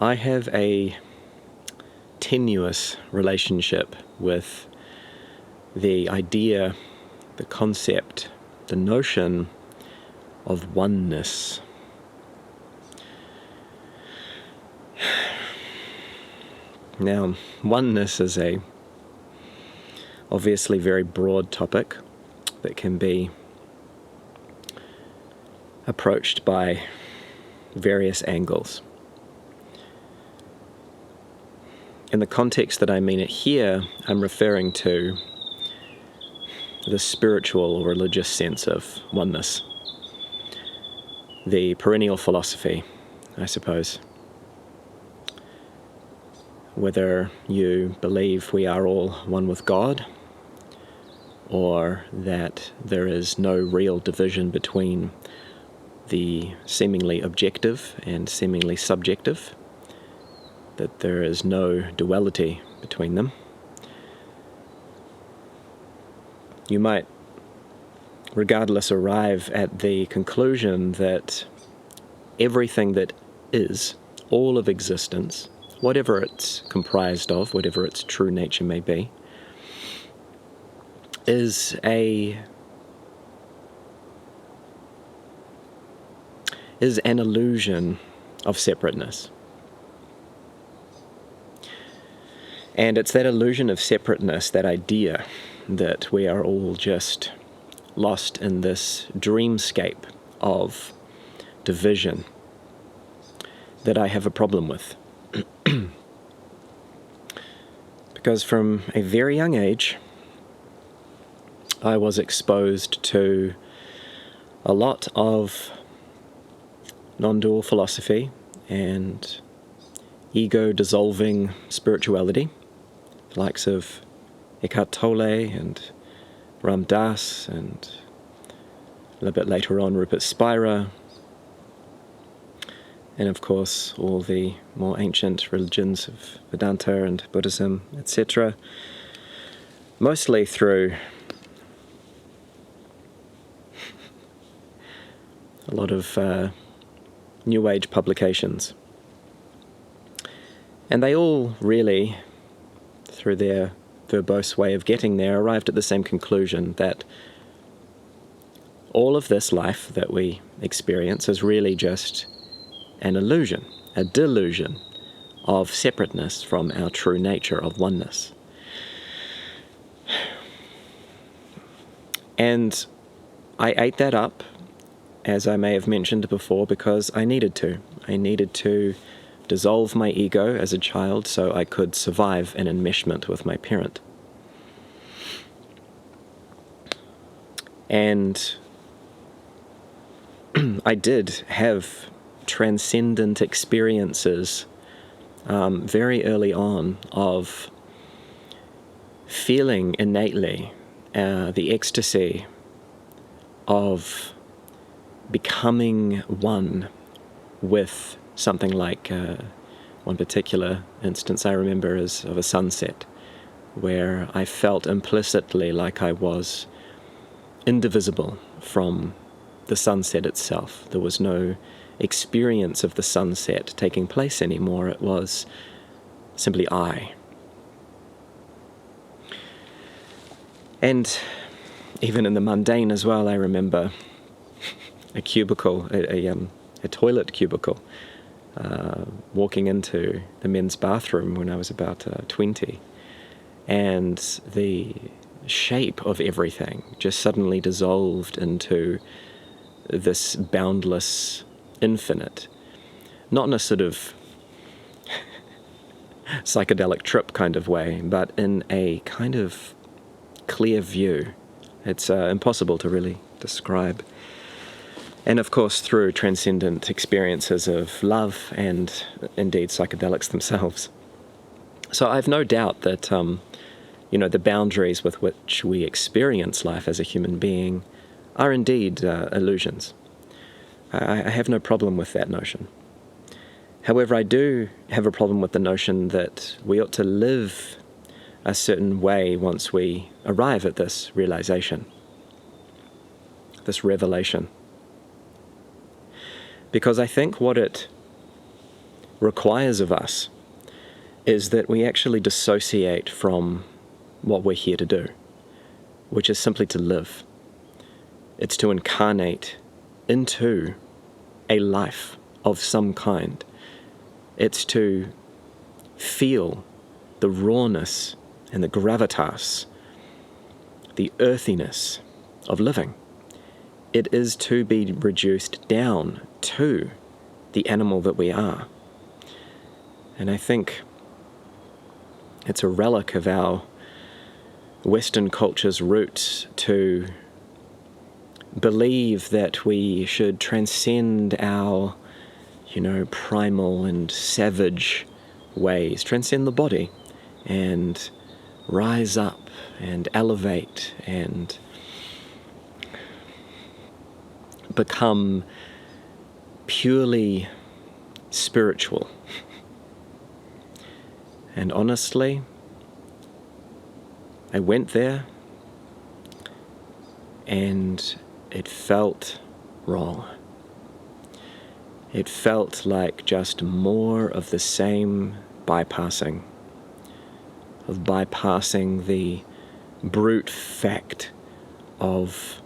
I have a tenuous relationship with the idea, the concept, the notion of oneness. Now, oneness is a obviously very broad topic that can be approached by various angles. In the context that I mean it here, I'm referring to the spiritual or religious sense of oneness, the perennial philosophy, I suppose. Whether you believe we are all one with God, or that there is no real division between the seemingly objective and seemingly subjective, that there is no duality between them. You might, regardless, arrive at the conclusion that everything that is, all of existence, whatever it's comprised of, whatever its true nature may be, is an illusion of separateness. And it's that illusion of separateness, that idea that we are all just lost in this dreamscape of division, that I have a problem with. Because from a very young age, I was exposed to a lot of non-dual philosophy and ego-dissolving spirituality, the likes of Eckhart Tolle and Ram Dass, and a little bit later on Rupert Spira, and of course all the more ancient religions of Vedanta and Buddhism, etc. Mostly through a lot of New Age publications. And they all really, through their verbose way of getting there, arrived at the same conclusion, that all of this life that we experience is really just an illusion, a delusion of separateness from our true nature of oneness. And I ate that up, as I may have mentioned before, because I needed to. I needed to dissolve my ego as a child so I could survive an enmeshment with my parent. And I did have transcendent experiences very early on of feeling innately the ecstasy of becoming one with something like one particular instance I remember is of a sunset, where I felt implicitly like I was indivisible from the sunset itself. There was no experience of the sunset taking place anymore. It was simply I. And even in the mundane as well, I remember a cubicle, a toilet cubicle, walking into the men's bathroom when I was about 20, and the shape of everything just suddenly dissolved into this boundless infinite, not in a sort of psychedelic trip kind of way, but in a kind of clear view. It's impossible to really describe. And of course, through transcendent experiences of love and indeed psychedelics themselves. So I've no doubt that, the boundaries with which we experience life as a human being are indeed illusions. I have no problem with that notion. However, I do have a problem with the notion that we ought to live a certain way once we arrive at this realization, this revelation. Because I think what it requires of us is that we actually dissociate from what we're here to do, which is simply to live. It's to incarnate into a life of some kind. It's to feel the rawness and the gravitas, the earthiness of living. It is to be reduced down to the animal that we are. And I think it's a relic of our Western culture's roots to believe that we should transcend our, primal and savage ways, transcend the body, and rise up and elevate and become purely spiritual. And honestly, I went there and it felt wrong. It felt like just more of the same bypassing the brute fact of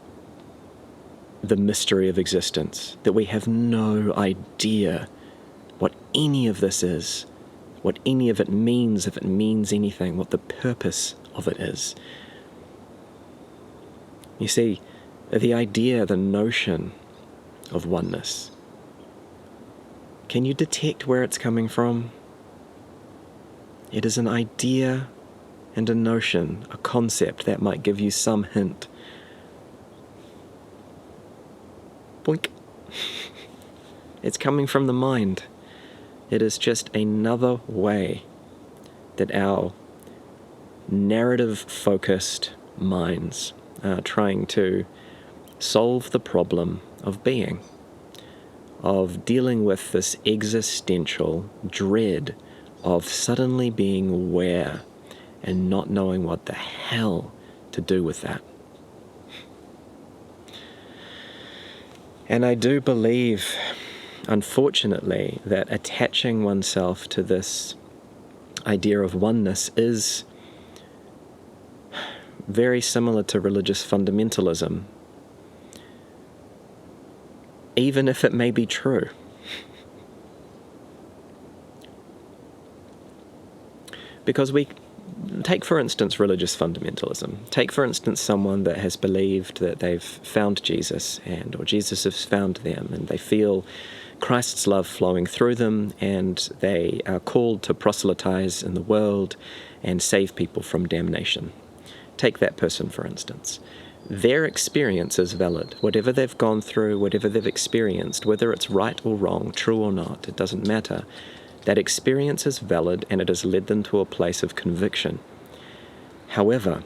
the mystery of existence, that we have no idea what any of this is, what any of it means, if it means anything, what the purpose of it is. You see, the idea, the notion of oneness, can you detect where it's coming from? It is an idea and a notion, a concept that might give you some hint. Boink. It's coming from the mind. It is just another way that our narrative-focused minds are trying to solve the problem of being, of dealing with this existential dread of suddenly being aware and not knowing what the hell to do with that. And I do believe, unfortunately, that attaching oneself to this idea of oneness is very similar to religious fundamentalism, even if it may be true. Because we take, for instance, religious fundamentalism. Take, for instance, someone that has believed that they've found Jesus, or Jesus has found them, and they feel Christ's love flowing through them, and they are called to proselytize in the world and save people from damnation. Take that person, for instance. Their experience is valid. Whatever they've gone through, whatever they've experienced, whether it's right or wrong, true or not, it doesn't matter. That experience is valid, and it has led them to a place of conviction. However,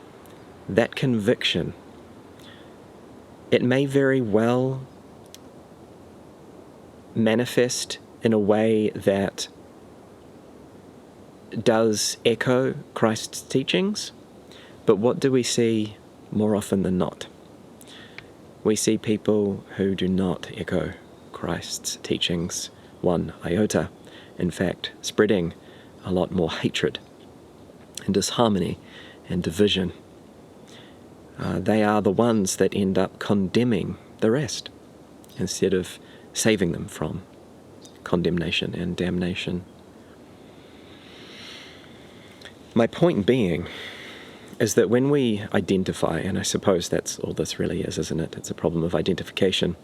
that conviction, it may very well manifest in a way that does echo Christ's teachings, but what do we see more often than not? We see people who do not echo Christ's teachings one iota. In fact, spreading a lot more hatred and disharmony and division. They are the ones that end up condemning the rest instead of saving them from condemnation and damnation. My point being is that when we identify, and I suppose that's all this really is, isn't it? It's a problem of identification.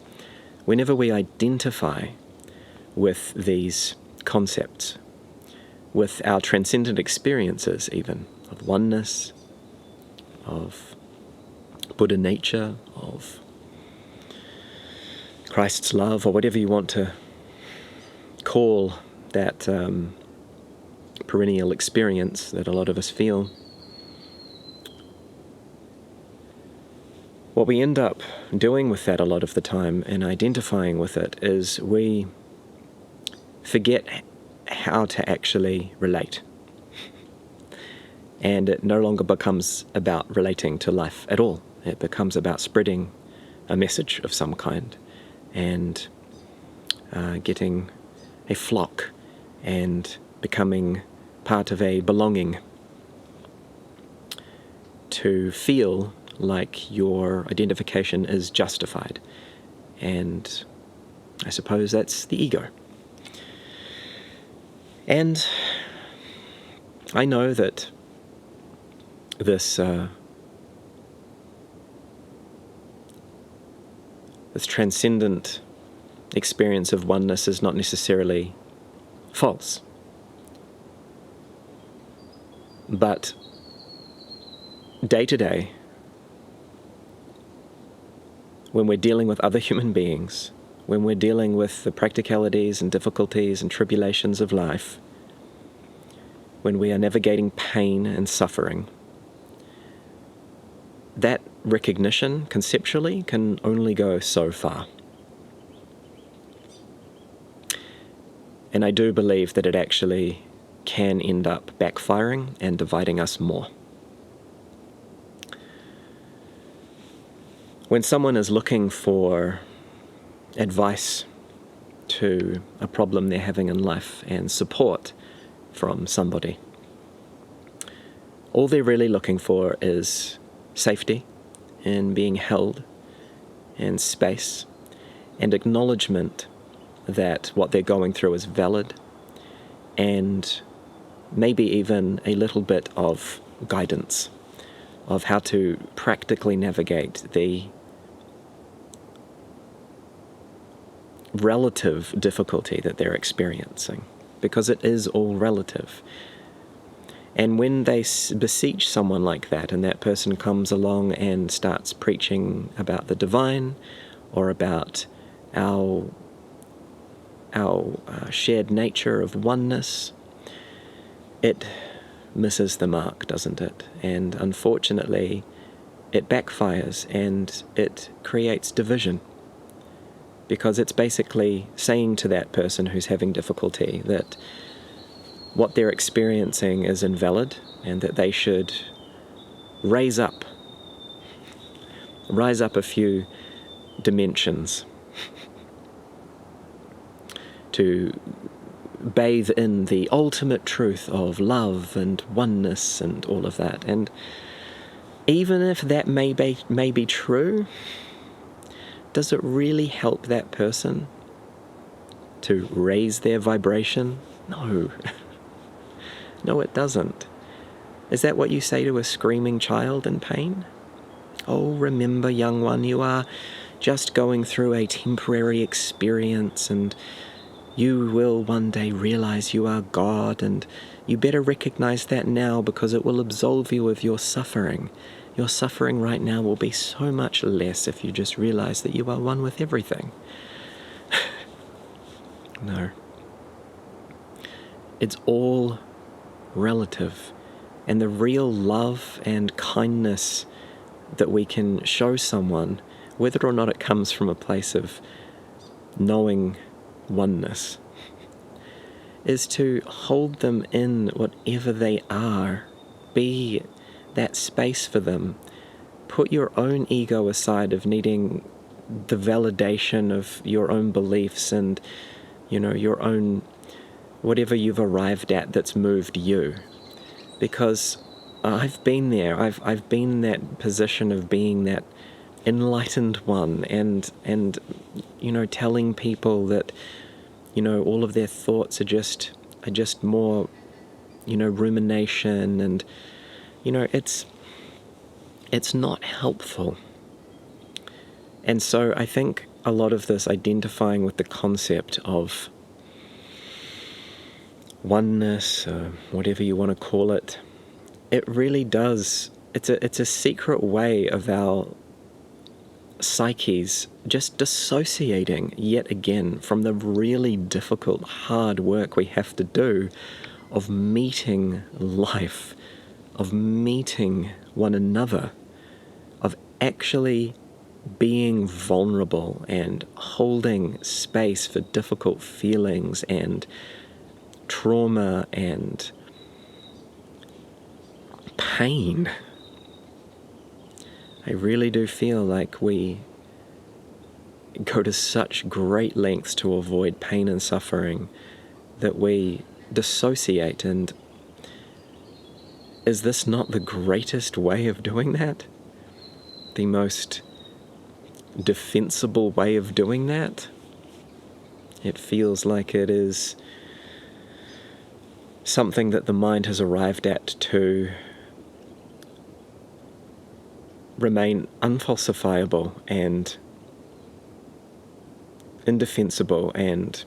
Whenever we identify with these concepts, with our transcendent experiences even, of oneness, of Buddha nature, of Christ's love, or whatever you want to call that perennial experience that a lot of us feel, what we end up doing with that a lot of the time and identifying with it is we forget how to actually relate. And it no longer becomes about relating to life at all. It becomes about spreading a message of some kind and getting a flock and becoming part of a belonging, to feel like your identification is justified. And I suppose that's the ego. And I know that this transcendent experience of oneness is not necessarily false. But day to day, when we're dealing with other human beings, when we're dealing with the practicalities and difficulties and tribulations of life, when we are navigating pain and suffering, that recognition conceptually can only go so far. And I do believe that it actually can end up backfiring and dividing us more. When someone is looking for advice to a problem they're having in life and support from somebody, all they're really looking for is safety and being held and space and acknowledgement that what they're going through is valid, and maybe even a little bit of guidance of how to practically navigate the relative difficulty that they're experiencing, because it is all relative. And when they beseech someone like that, and that person comes along and starts preaching about the divine or about our shared nature of oneness, it misses the mark, doesn't it? And unfortunately, it backfires and it creates division, because it's basically saying to that person who's having difficulty that what they're experiencing is invalid and that they should rise up a few dimensions to bathe in the ultimate truth of love and oneness and all of that. And even if that may be true, does it really help that person to raise their vibration? No. No, it doesn't. Is that what you say to a screaming child in pain? Oh, remember, young one, you are just going through a temporary experience, and you will one day realize you are God, and you better recognize that now, because it will absolve you of your suffering. Your suffering right now will be so much less if you just realize that you are one with everything. No. It's all relative. And the real love and kindness that we can show someone, whether or not it comes from a place of knowing oneness, is to hold them in whatever they are. Be that space for them. Put your own ego aside of needing the validation of your own beliefs and, your own whatever you've arrived at that's moved you. Because I've been there. I've been in that position of being that enlightened one, and telling people that all of their thoughts are just more rumination, and it's not helpful. And so I think a lot of this identifying with the concept of oneness, whatever you want to call it, it really does. It's a secret way of our psyches just dissociating yet again from the really difficult, hard work we have to do of meeting life, of meeting one another, of actually being vulnerable and holding space for difficult feelings and trauma and pain. I really do feel like we go to such great lengths to avoid pain and suffering that we dissociate. And is this not the greatest way of doing that? The most defensible way of doing that? It feels like it is something that the mind has arrived at to remain unfalsifiable and indefensible and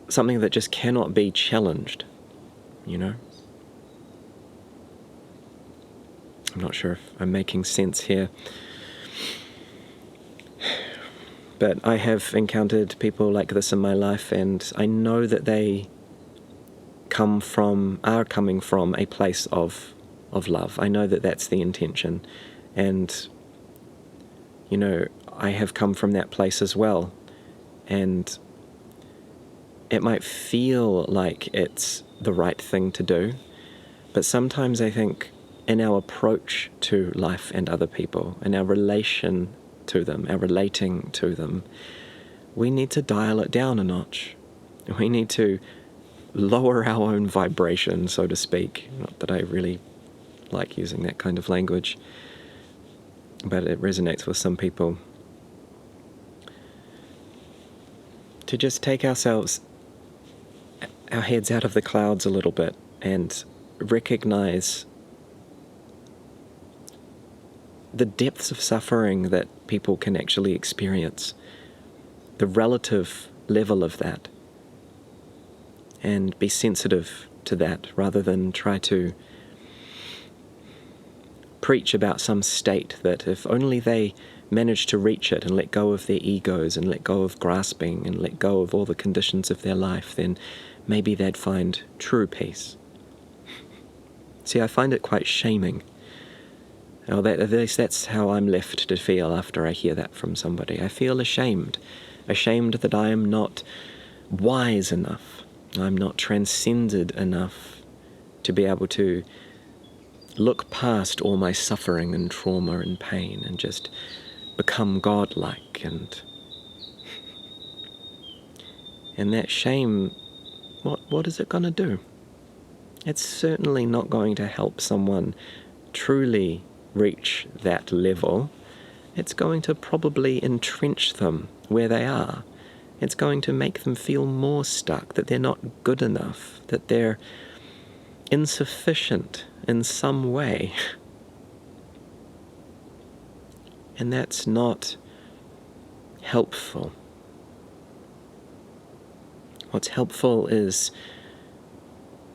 something that just cannot be challenged, you know? I'm not sure if I'm making sense here. But I have encountered people like this in my life, and I know that they are coming from a place of love. I know that that's the intention. And, you know, I have come from that place as well. And it might feel like it's the right thing to do, but sometimes I think in our approach to life and other people, in our relation to them, our relating to them, we need to dial it down a notch. We need to lower our own vibration, so to speak. Not that I really like using that kind of language, but it resonates with some people. To just take our heads out of the clouds a little bit and recognize the depths of suffering that people can actually experience, the relative level of that, and be sensitive to that rather than try to preach about some state that if only they manage to reach it and let go of their egos and let go of grasping and let go of all the conditions of their life, then maybe they'd find true peace. See, I find it quite shaming. At least that's how I'm left to feel after I hear that from somebody. I feel ashamed that I am not wise enough. I'm not transcended enough to be able to look past all my suffering and trauma and pain and just become godlike. And that shame, what is it going to do? It's certainly not going to help someone truly reach that level. It's going to probably entrench them where they are. It's going to make them feel more stuck, that they're not good enough, that they're insufficient in some way. And that's not helpful. What's helpful is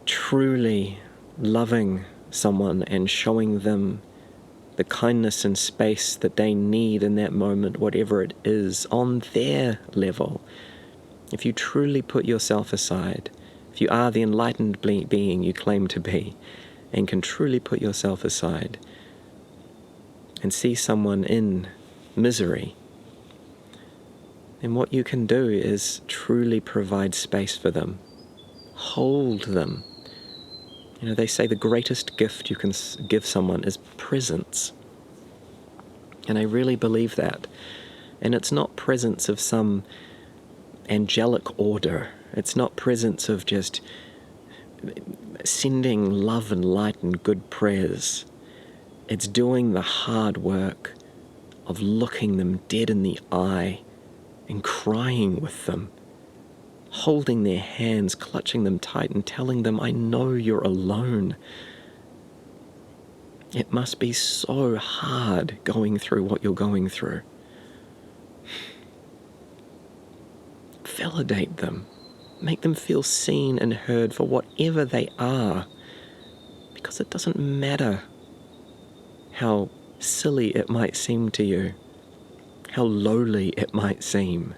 truly loving someone and showing them the kindness and space that they need in that moment, whatever it is, on their level. If you truly put yourself aside, if you are the enlightened being you claim to be, and can truly put yourself aside and see someone in misery, then what you can do is truly provide space for them. Hold them. You know, they say the greatest gift you can give someone is presence. And I really believe that. And it's not presence of some angelic order. It's not presence of just sending love and light and good prayers. It's doing the hard work of looking them dead in the eye and crying with them, holding their hands, clutching them tight and telling them, I know you're alone. It must be so hard going through what you're going through. Validate them. Make them feel seen and heard for whatever they are, because it doesn't matter how silly it might seem to you, how lowly it might seem.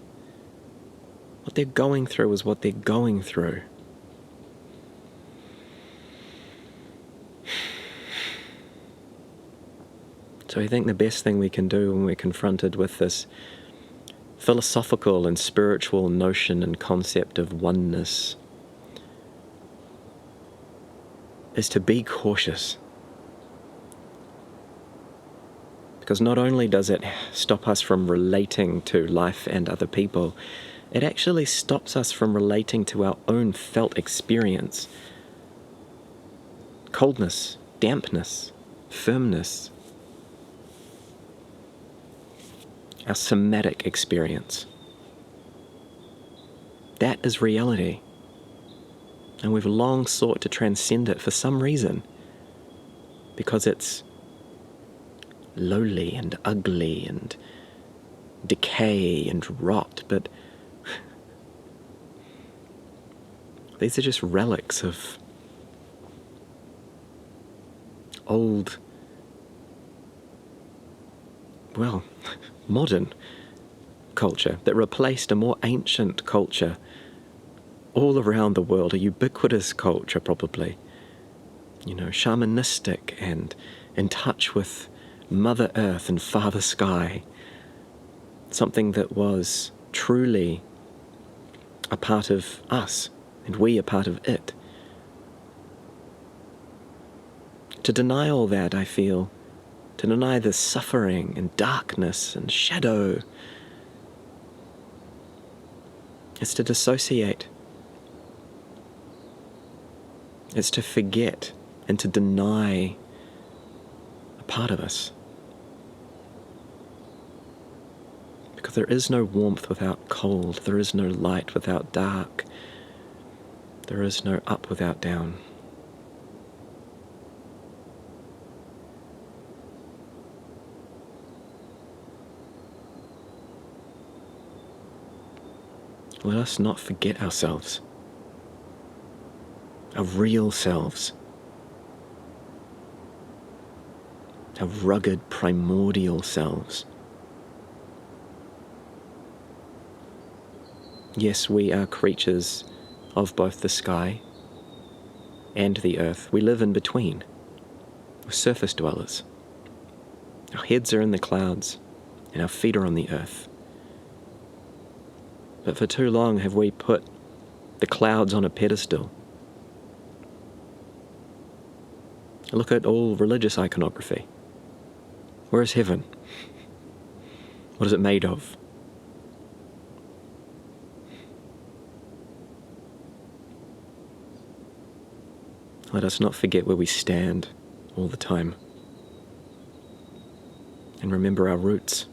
What they're going through is what they're going through. So I think the best thing we can do when we're confronted with this philosophical and spiritual notion and concept of oneness is to be cautious. Because not only does it stop us from relating to life and other people, it actually stops us from relating to our own felt experience. Coldness, dampness, firmness, our somatic experience. That is reality. And we've long sought to transcend it for some reason, because it's lowly and ugly and decay and rot, but these are just relics of old, well, modern culture that replaced a more ancient culture all around the world, a ubiquitous culture probably, shamanistic and in touch with Mother Earth and Father Sky, something that was truly a part of us and we a part of it. To deny all that, I feel, to deny the suffering and darkness and shadow, is to dissociate. It's to forget and to deny a part of us. Because there is no warmth without cold, there is no light without dark, there is no up without down. Let us not forget ourselves, our real selves, our rugged, primordial selves. Yes, we are creatures of both the sky and the earth. We live in between. We're surface dwellers. Our heads are in the clouds and our feet are on the earth. But for too long have we put the clouds on a pedestal. Look at all religious iconography. Where is heaven? What is it made of? Let us not forget where we stand all the time. And remember our roots.